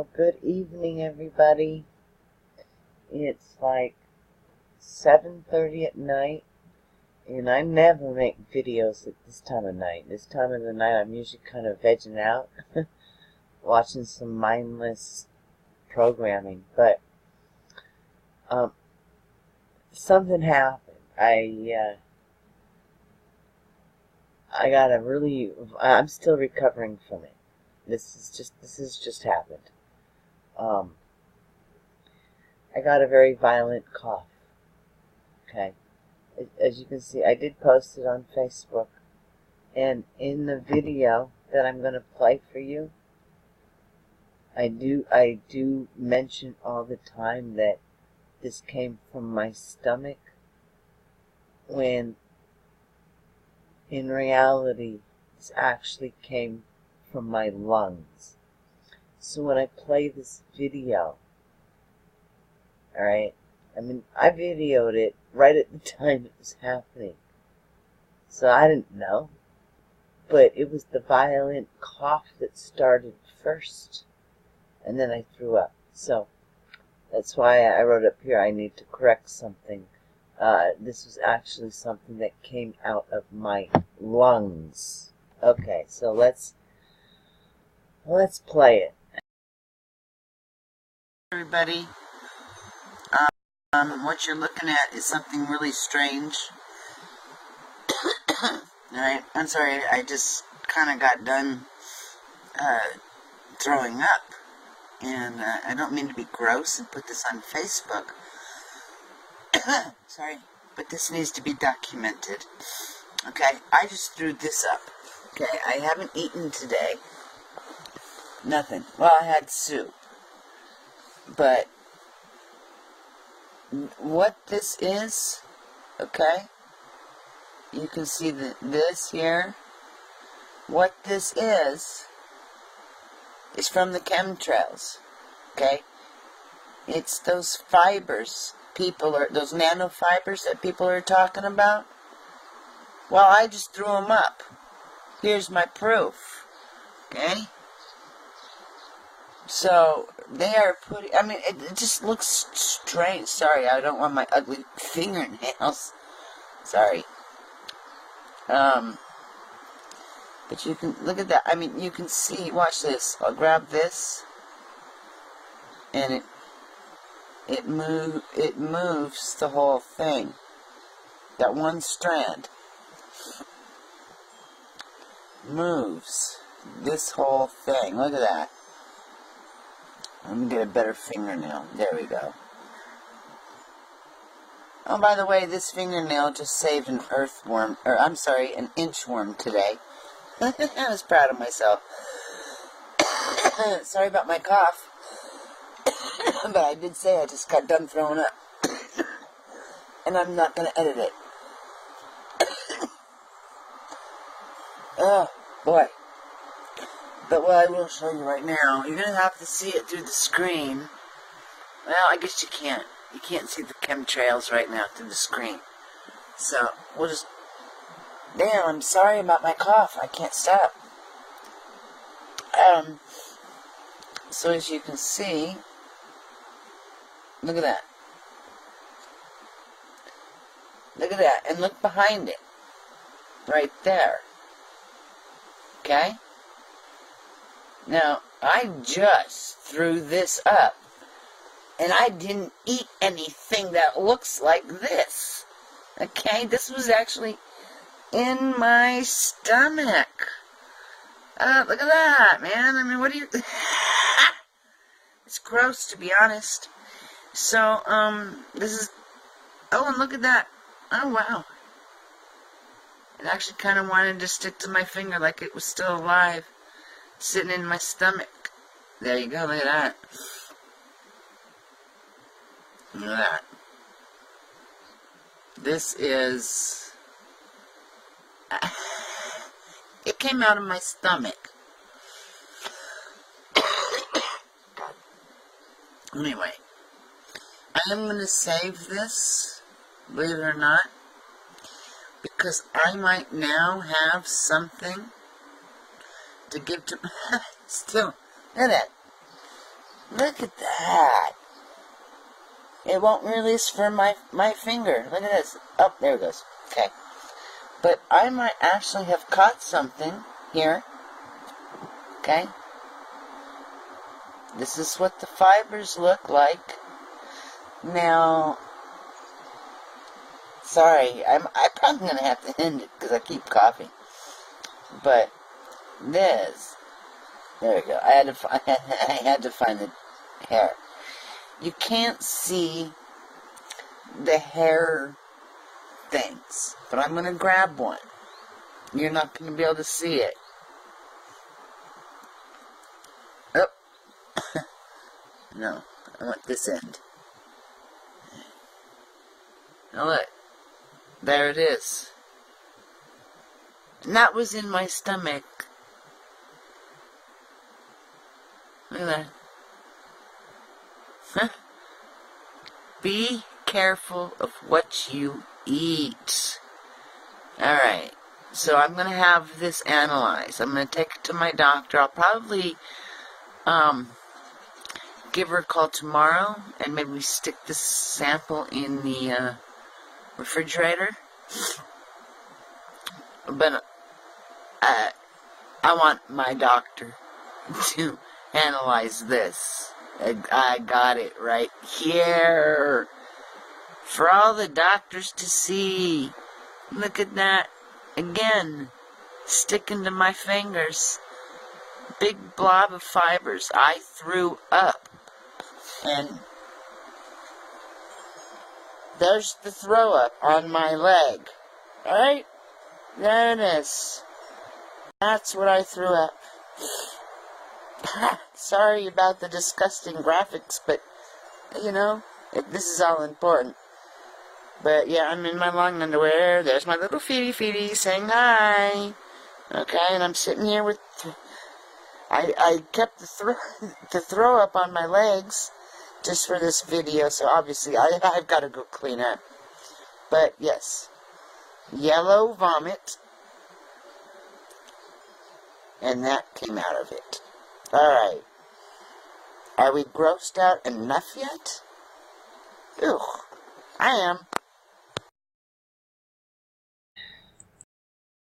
Well, good evening, everybody. It's like 7:30 at night, and I never make videos at this time of night. This time of the night, I'm usually kind of vegging out, watching some mindless programming. But something happened. I'm still recovering from it. This has just happened. I got a very violent cough. Okay. As you can see, I did post it on Facebook. And in the video that I'm going to play for you, I do mention all the time that this came from my stomach, when in reality this actually came from my lungs. So when I play this video, alright, I mean, I videoed it right at the time it was happening, so I didn't know, but it was the violent cough that started first, and then I threw up. So that's why I wrote up here, I need to correct something. This was actually something that came out of my lungs. Okay, so let's play it. Everybody, what you're looking at is something really strange. Alright, I'm sorry, I just kind of got done throwing up. And I don't mean to be gross and put this on Facebook. Sorry, but this needs to be documented. Okay, I just threw this up. Okay, I haven't eaten today. Nothing. Well, I had soup. But what this is, okay, you can see this here. What this is from the chemtrails, okay? It's those fibers those nanofibers that people are talking about. Well, I just threw them up. Here's my proof, okay? So, they are putting, I mean, it just looks strange. Sorry, I don't want my ugly fingernails. Sorry. But you can, look at that. I mean, you can see, watch this. I'll grab this, and it moves the whole thing. That one strand moves this whole thing. Look at that. Let me get a better fingernail. There we go. Oh, by the way, this fingernail just saved an earthworm, or I'm sorry, an inchworm today. I was proud of myself. Sorry about my cough. But I did say I just got done throwing up. And I'm not going to edit it. Oh, boy. But what I will show you right now, you're going to have to see it through the screen. Well, I guess you can't. You can't see the chemtrails right now through the screen. So, we'll just... Damn, I'm sorry about my cough. I can't stop. So as you can see, look at that. Look at that. And look behind it. Right there. Okay? Now, I just threw this up. And I didn't eat anything that looks like this. Okay? This was actually in my stomach. Look at that, man. I mean, what do you... It's gross, to be honest. So, this is... Oh, and look at that. Oh, wow. It actually kind of wanted to stick to my finger like it was still alive. Sitting in my stomach. There you go, look at that. Look at that. This is... It came out of my stomach. Anyway, I am going to save this, believe it or not, because I might now have something to give to... Still, look at that. Look at that. It won't release from my finger. Look at this. Oh, there it goes. Okay. But I might actually have caught something here. Okay. This is what the fibers look like. Now, sorry, I'm probably going to have to end it because I keep coughing. But this, there we go. I had to find the hair. You can't see the hair things, but I'm going to grab one. You're not going to be able to see it. Oh. No, I want this end. Now look, there it is. And that was in my stomach. Look at that. Huh? Be careful of what you eat. Alright, so I'm going to have this analyzed. I'm going to take it to my doctor. I'll probably give her a call tomorrow and maybe stick this sample in the refrigerator. But I want my doctor to analyze this. I got it right here for all the doctors to see. Look at that. Again, sticking to my fingers. Big blob of fibers. I threw up. And there's the throw up on my leg. Alright? There it is. That's what I threw up. Sorry about the disgusting graphics, but, you know, this is all important. But, yeah, I'm in my long underwear. There's my little feety saying hi. Okay, and I'm sitting here with... I kept the throw up on my legs just for this video, so obviously I've got to go clean up. But, yes, yellow vomit, and that came out of it. Alright. Are we grossed out enough yet? Ew. I am.